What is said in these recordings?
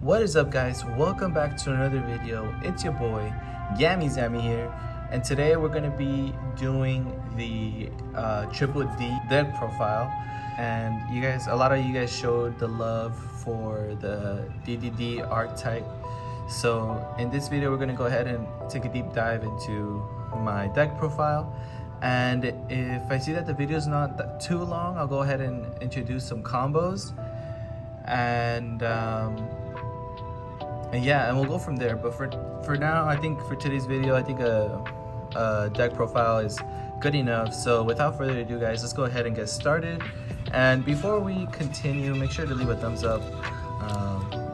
What is up, guys? Welcome back to another video. It's your boy Yami here, and today we're going to be doing the triple D deck profile. And you guys, a lot of you guys showed the love for the DDD archetype. So in this video we're going to go ahead and take a deep dive into my deck profile. And if I see that the video is not too long, I'll go ahead and introduce some combos. And yeah, and we'll go from there. But for now, I think for today's video, I think a deck profile is good enough. So without further ado, guys, let's go ahead and get started. And before we continue, make sure to leave a thumbs up,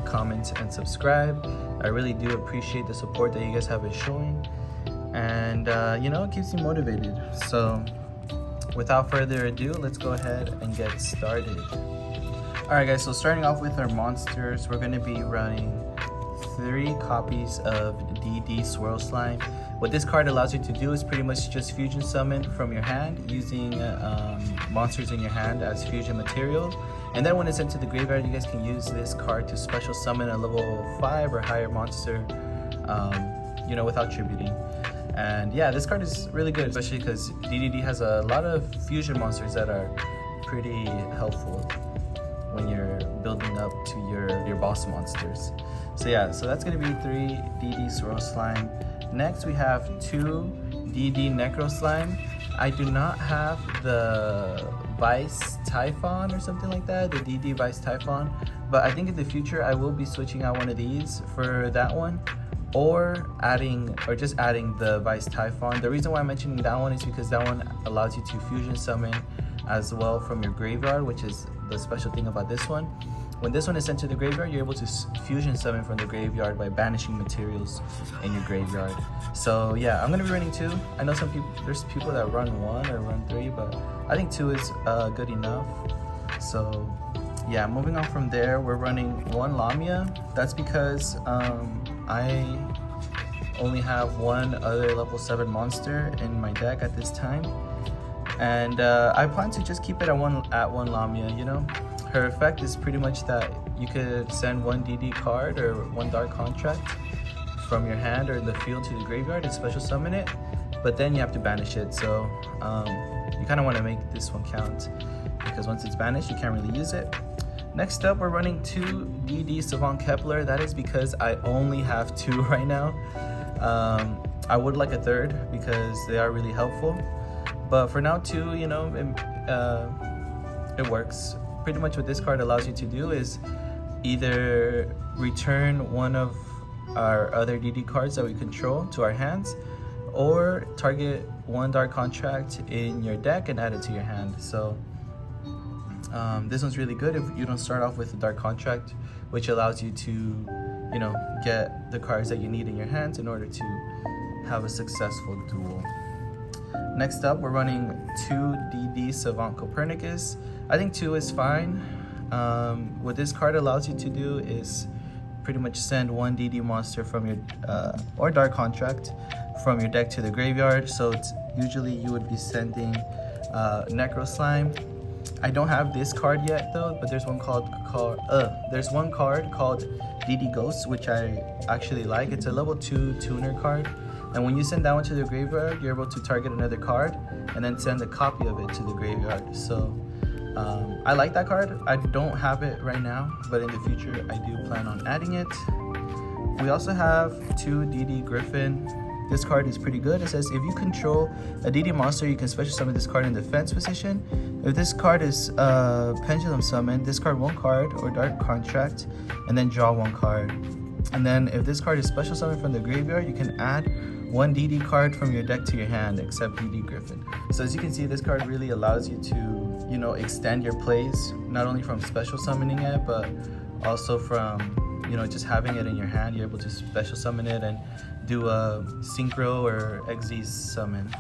comment, and subscribe. I really do appreciate the support that you guys have been showing, and you know, it keeps me motivated. So without further ado, let's go ahead and get started. Alright guys, so starting off with our monsters, we're going to be running 3 copies of DD Swirl Slime. What this card allows you to do is pretty much just fusion summon from your hand using monsters in your hand as fusion material. And then when it's sent to the graveyard, you guys can use this card to special summon a level 5 or higher monster, you know, without tributing. And yeah, this card is really good, especially because DDD has a lot of fusion monsters that are pretty helpful when you're building up to your boss monsters. So yeah, so that's gonna be 3 DD Swirl Slime. Next we have 2 DD Necro Slime. I do not have the Vice Typhon or something like that, the DD Vice Typhon, but I think in the future I will be switching out one of these for that one, or just adding the Vice Typhon. The reason why I'm mentioning that one is because that one allows you to fusion summon as well from your graveyard, which is the special thing about this one. When this one is sent to the graveyard, you're able to fusion summon from the graveyard by banishing materials in your graveyard. So yeah, I'm gonna be running 2. I know there's people that run 1 or run 3, but I think 2 is good enough. So yeah, moving on from there, we're running 1 Lamia. That's because I only have 1 other level 7 monster in my deck at this time. And I plan to just keep it at one Lamia, you know. Her effect is pretty much that you could send 1 DD card or 1 Dark Contract from your hand or in the field to the graveyard and special summon it, but then you have to banish it. So you kind of want to make this one count, because once it's banished, you can't really use it. Next up, we're running 2 DD Savon Kepler. That is because I only have 2 right now. I would like a 3rd because they are really helpful. But for now, 2, you know, it works. Pretty much what this card allows you to do is either return one of our other DD cards that we control to our hands, or target 1 Dark Contract in your deck and add it to your hand. So this one's really good if you don't start off with a Dark Contract, which allows you to, you know, get the cards that you need in your hands in order to have a successful duel. Next up, we're running 2 DD Savant Copernicus. I think 2 is fine. What this card allows you to do is pretty much send 1 DD monster from your or Dark Contract from your deck to the graveyard. So it's usually you would be sending Necro Slime. I don't have this card yet though, but there's one card called DD Ghost, which I actually like. It's a level 2 tuner card. And when you send that one to the graveyard, you're able to target another card and then send a copy of it to the graveyard. So I like that card. I don't have it right now, but in the future I do plan on adding it. We also have 2 DD Griffin. This card is pretty good. It says if you control a DD monster, you can special summon this card in defense position. If this card is pendulum summon, discard 1 card or Dark Contract and then draw 1 card. And then if this card is special summoned from the graveyard, you can add 1 DD card from your deck to your hand, except DD Griffin. So as you can see, this card really allows you to, you know, extend your plays, not only from special summoning it, but also from, you know, just having it in your hand. You're able to special summon it and do a Synchro or XZ summon.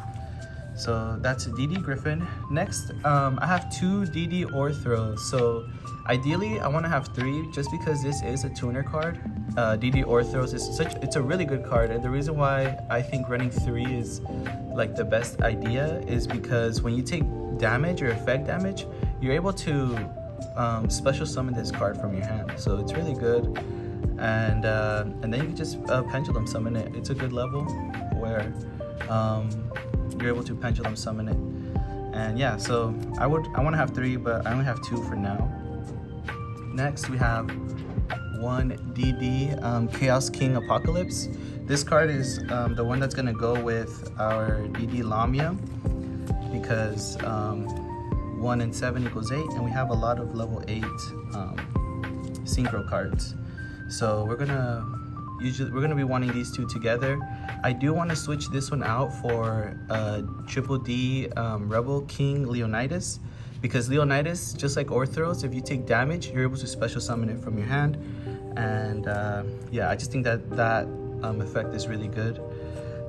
So that's DD Griffin. Next, I have 2 DD Orthros. So ideally, I want to have 3, just because this is a tuner card. DD Orthros it's a really good card, and the reason why I think running 3 is like the best idea is because when you take damage or effect damage, you're able to special summon this card from your hand. So it's really good. and then you can just pendulum summon it. It's a good level where you're able to pendulum summon it. And yeah, so I want to have 3, but I only have 2 for now. Next we have 1 DD Chaos King Apocalypse. This card is the one that's gonna go with our DD Lamia, because 1 and 7 equals 8, and we have a lot of level 8 synchro cards. So we're gonna be wanting these 2 together. I do want to switch this one out for Triple D Rebel King Leonidas, because Leonidas, just like Orthros, if you take damage, you're able to special summon it from your hand. And yeah, I just think that effect is really good.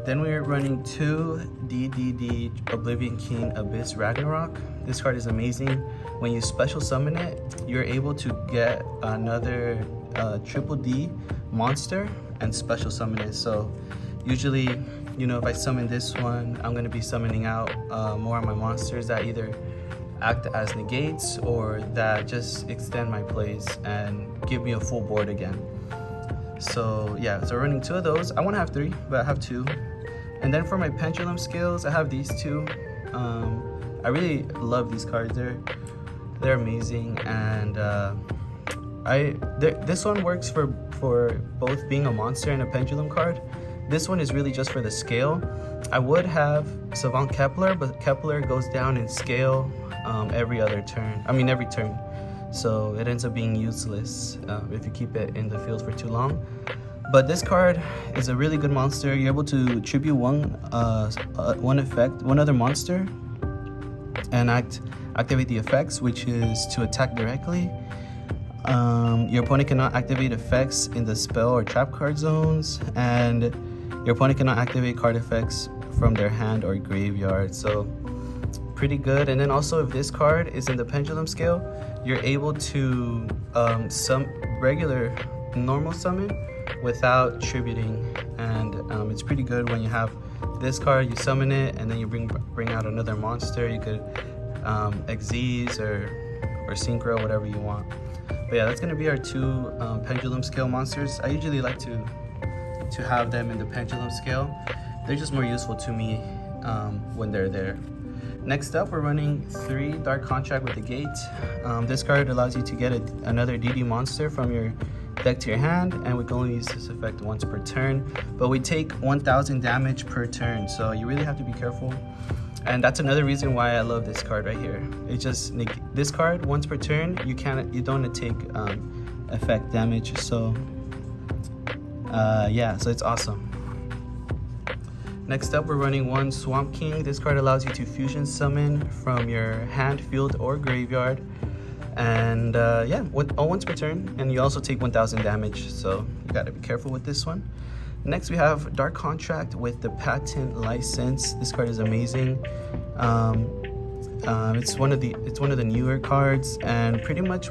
Then we're running 2 DDD Oblivion King Abyss Ragnarok. This card is amazing. When you special summon it, you're able to get another Triple D monster and special summon it. So usually, you know, if I summon this one, I'm gonna be summoning out more of my monsters that either act as negates or that just extend my plays and give me a full board again. So yeah, so running 2 of those. I want to have 3, but I have 2. And then for my pendulum skills, I have these 2. I really love these cards. They're amazing, and this one works for both being a monster and a pendulum card. This one is really just for the scale. I would have Savon Kepler, but Kepler goes down in scale every turn. So it ends up being useless if you keep it in the field for too long. But this card is a really good monster. You're able to tribute one other monster, and activate the effects, which is to attack directly. Your opponent cannot activate effects in the spell or trap card zones, and your opponent cannot activate card effects from their hand or graveyard. So pretty good. And then also, if this card is in the pendulum scale, you're able to normal summon without tributing, and it's pretty good when you have this card. You summon it, and then you bring out another monster. You could Xyz or Synchro, whatever you want. But yeah, that's gonna be our 2 pendulum scale monsters. I usually like to have them in the pendulum scale. They're just more useful to me when they're there. Next up, we're running 3 Dark Contract with the Gate. This card allows you to get another DD monster from your deck to your hand, and we can only use this effect once per turn, but we take 1000 damage per turn, so you really have to be careful. And that's another reason why I love this card right here. It's just this card once per turn, you don't take effect damage. So yeah, so it's awesome. Next up, we're running 1 Swamp King. This card allows you to fusion summon from your hand, field, or graveyard. And yeah, once per turn, and you also take 1000 damage, so you gotta be careful with this one. Next, we have Dark Contract with the Patent License. This card is amazing. It's one of the newer cards, and pretty much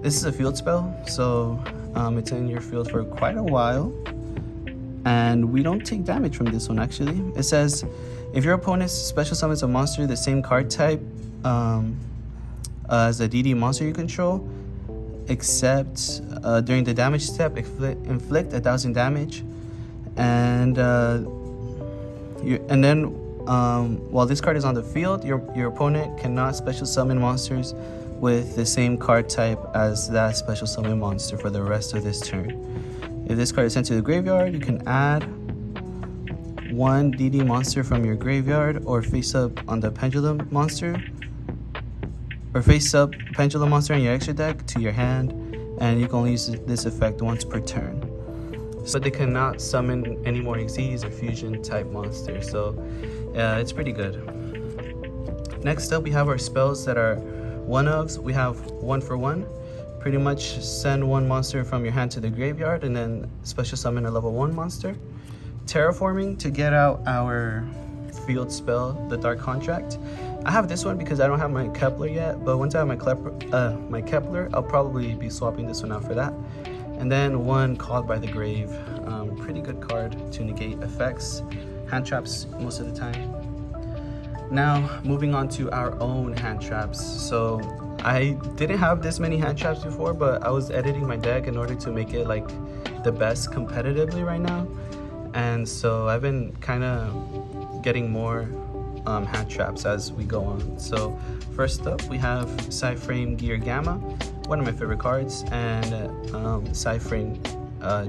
this is a field spell, so it's in your field for quite a while, and we don't take damage from this one. Actually, it says if your opponent special summons a monster the same card type as a DD monster you control, except during the damage step, inflict 1000 damage, and then while this card is on the field, your opponent cannot special summon monsters with the same card type as that special summon monster for the rest of this turn. If this card is sent to the graveyard, you can add 1 DD monster from your graveyard, or face up on the pendulum monster, or face up pendulum monster in your extra deck to your hand, and you can only use this effect once per turn. But they cannot summon any more Xyz or fusion type monsters, so it's pretty good. Next up, we have our spells that are 1-ofs. We have 1 for 1. Pretty much send 1 monster from your hand to the graveyard, and then special summon a level 1 monster. Terraforming to get out our field spell, the Dark Contract. I have this one because I don't have my Kepler yet, but once I have my Kepler, I'll probably be swapping this one out for that. And then 1 Called by the Grave. Pretty good card to negate effects, hand traps most of the time. Now, moving on to our own hand traps. So I didn't have this many hand traps before, but I was editing my deck in order to make it like the best competitively right now. And so I've been kind of getting more hand traps as we go on. So first up, we have Frame Gear Gamma, one of my favorite cards, and Frame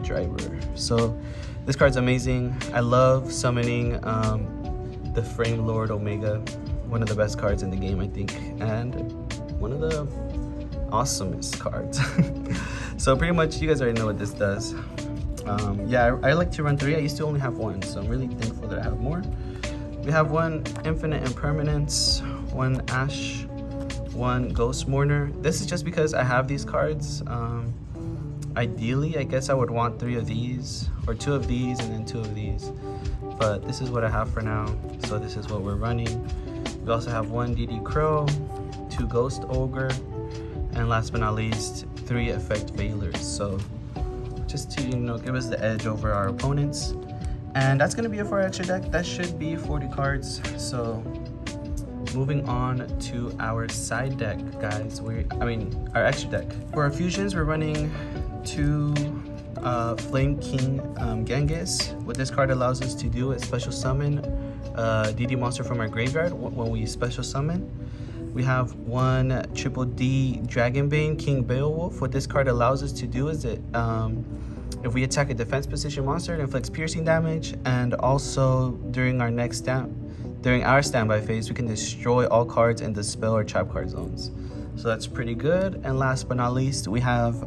Driver. So this card's amazing. I love summoning the Framelord Omega, one of the best cards in the game, I think, and one of the awesomest cards. So pretty much you guys already know what this does. Yeah, I like to run 3. I used to only have 1, so I'm really thankful that I have more. We have 1 Infinite Impermanence, 1 Ash, 1 Ghost Mourner. This is just because I have these cards. Ideally, I guess I would want 3 of these, or 2 of these, and then 2 of these. But this is what I have for now, so this is what we're running. We also have 1 DD Crow, 2 Ghost Ogre, and last but not least, 3 Effect Veilers. So just to, give us the edge over our opponents. And that's gonna be it for our extra deck. That should be 40 cards. So moving on to our side deck, guys. Our extra deck. For our fusions, we're running 2 Flame King Genghis. What this card allows us to do is special summon DD monster from our graveyard when we special summon. We have 1 Triple D Dragonbane King Beowulf. What this card allows us to do is that if we attack a defense position monster, it inflicts piercing damage, and also during our standby phase, we can destroy all cards in the spell or trap card zones. So that's pretty good. And last but not least, we have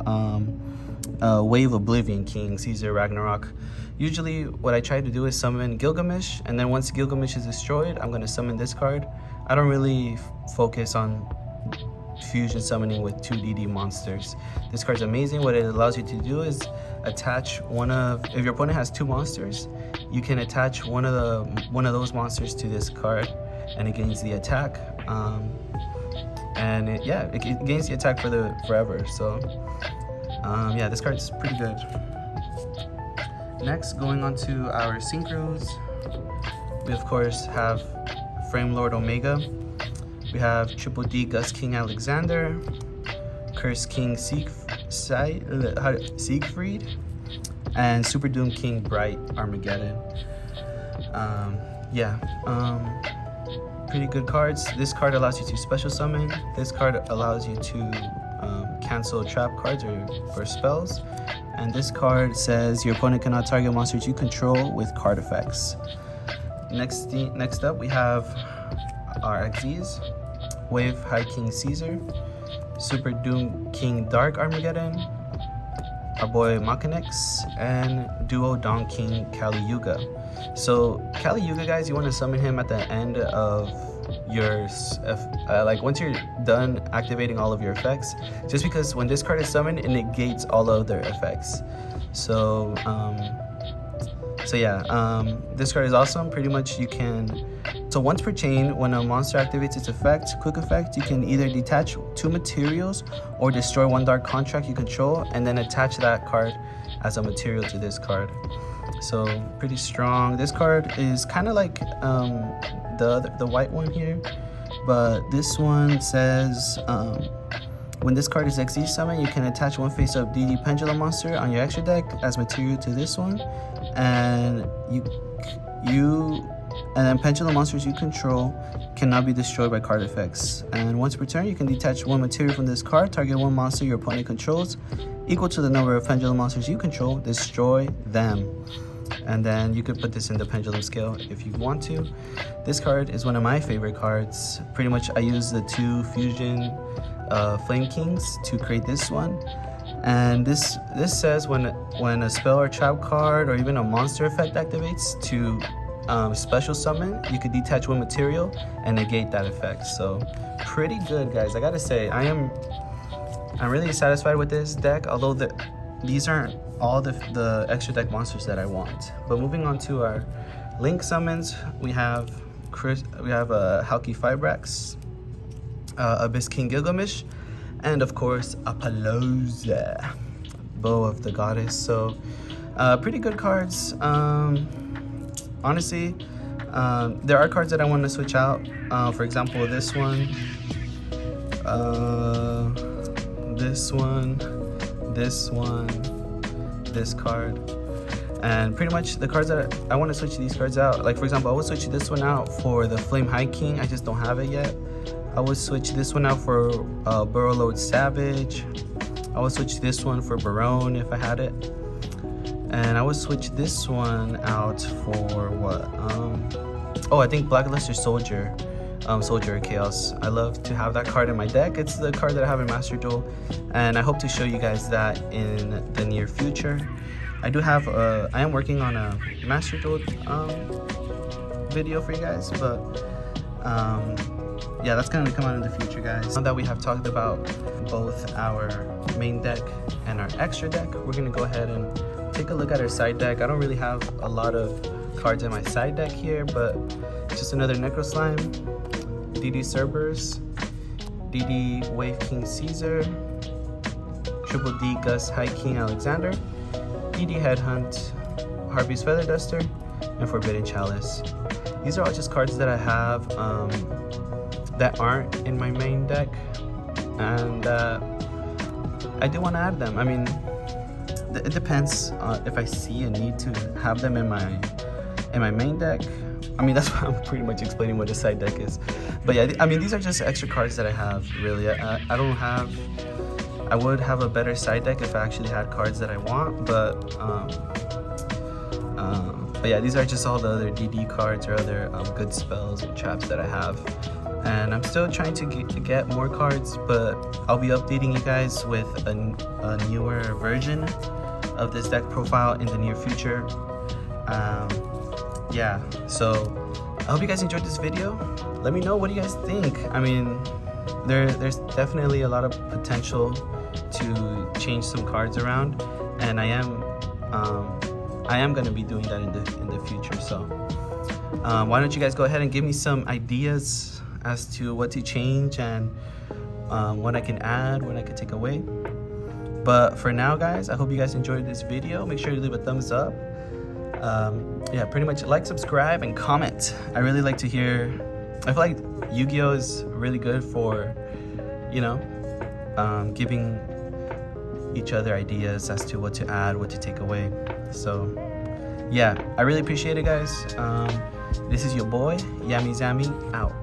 Wave Oblivion King Caesar Ragnarok. Usually what I try to do is summon Gilgamesh, and then once Gilgamesh is destroyed, I'm going to summon this card. I don't really focus on fusion summoning with 2 DD monsters. This card's amazing. What it allows you to do is attach if your opponent has 2 monsters, you can attach one of those monsters to this card, and it gains the attack. And it gains the attack forever. So yeah, this card's pretty good. Next, going on to our Synchros, we of course have Framelord Omega. We have Triple D Gust King Alexander, Curse King Siegfried, and Super Doom King Bright Armageddon. Pretty good cards. This card allows you to special summon. This card allows you to cancel trap cards or spells. And this card says your opponent cannot target monsters you control with card effects. Next up, we have our XZs. Wave High King Caesar, Super Doom King Dark Armageddon, our boy Machinex, and Duo Dawn King Kali Yuga. So Kali Yuga, guys, you want to summon him at the end of your once you're done activating all of your effects, just because when this card is summoned, it negates all of their effects. So this card is awesome. Pretty much so once per chain, when a monster activates its quick effect, you can either detach 2 materials or destroy 1 dark contract you control, and then attach that card as a material to this card. So pretty strong. This card is kind of like the white one here, but this one says when this card is XZ summon, you can attach 1 face-up DD Pendulum monster on your extra deck as material to this one, and and then pendulum monsters you control cannot be destroyed by card effects. And once per turn, you can detach 1 material from this card, target 1 monster your opponent controls, equal to the number of pendulum monsters you control, destroy them. And then you could put this in the pendulum scale if you want to. This card is one of my favorite cards. Pretty much I use the 2 fusion Flame Kings to create this one. And this says when a spell or trap card or even a monster effect activates to special summon, you could detach 1 material and negate that effect. So pretty good, guys. I gotta say, I'm really satisfied with this deck, although these aren't all the extra deck monsters that I want. But moving on to our Link summons, we have Halki Fibrax, Abyss King Gilgamesh, and of course Apollousa, Bow of the Goddess. So pretty good cards. Honestly, there are cards that I want to switch out. For example, this one, this one, this card, and pretty much the cards that I want to switch these cards out. Like for example, I would switch this one out for the Flame High King. I just don't have it yet. I would switch this one out for Burrowload Savage. I would switch this one for Barone if I had it. And I would switch this one out for what? Oh, I think Blackluster Soldier. Soldier of Chaos. I love to have that card in my deck. It's the card that I have in Master Duel, and I hope to show you guys that in the near future. I am working on a Master Duel video for you guys, but yeah, that's gonna come out in the future, guys. Now that we have talked about both our main deck and our extra deck, we're gonna go ahead and take a look at our side deck. I don't really have a lot of cards in my side deck here, but just another Necro Slime, DD Cerberus, DD Wave King Caesar, Triple D Gus High King Alexander, DD Headhunt, Harvey's Feather Duster, and Forbidden Chalice. These are all just cards that I have that aren't in my main deck, and I do want to add them. I mean, it depends if I see a need to have them in my main deck. I mean, that's why I'm pretty much explaining what a side deck is. But yeah, I mean, these are just extra cards that I have, really. I would have a better side deck if I actually had cards that I want, but yeah, these are just all the other DD cards or other good spells or traps that I have. And I'm still trying to get more cards, but I'll be updating you guys with a newer version of this deck profile in the near future. Yeah, so I hope you guys enjoyed this video. Let me know, what do you guys think? I mean, there's definitely a lot of potential to change some cards around, and I am going to be doing that in the future. So why don't you guys go ahead and give me some ideas as to what to change and what I can add, what I can take away. But for now, guys, I hope you guys enjoyed this video. Make sure you leave a thumbs up. Yeah, pretty much like, subscribe, and comment. I really like to hear. I feel like Yu-Gi-Oh is really good for, you know, giving each other ideas as to what to add, what to take away. So yeah, I really appreciate it, guys. This is your boy Yami out.